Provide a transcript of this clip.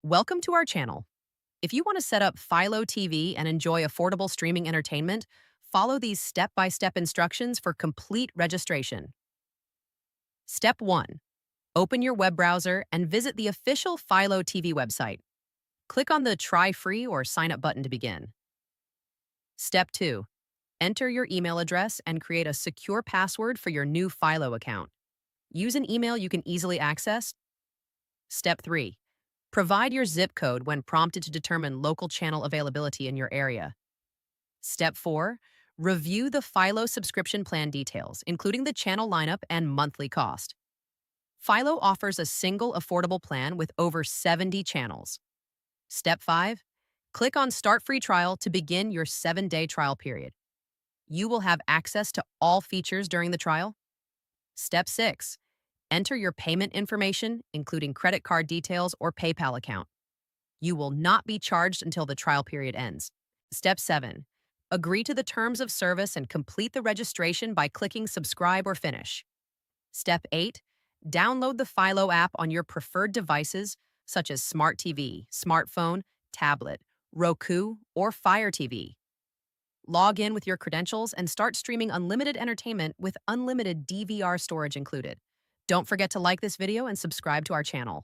Welcome to our channel. If you want to set up Philo TV and enjoy affordable streaming entertainment, follow these step-by-step instructions for complete registration. Step 1. Open your web browser and visit the official Philo TV website. Click on the Try Free or Sign Up button to begin. Step 2. Enter your email address and create a secure password for your new Philo account. Use an email you can easily access. Step 3. Provide your zip code when prompted to determine local channel availability in your area. Step 4. Review the Philo subscription plan details, including the channel lineup and monthly cost. Philo offers a single affordable plan with over 70 channels. Step 5. Click on Start Free Trial to begin your 7-day trial period. You will have access to all features during the trial. Step 6. Enter your payment information, including credit card details or PayPal account. You will not be charged until the trial period ends. Step 7. Agree to the terms of service and complete the registration by clicking Subscribe or Finish. Step 8. Download the Philo app on your preferred devices such as Smart TV, smartphone, tablet, Roku, or Fire TV. Log in with your credentials and start streaming unlimited entertainment with unlimited DVR storage included. Don't forget to like this video and subscribe to our channel.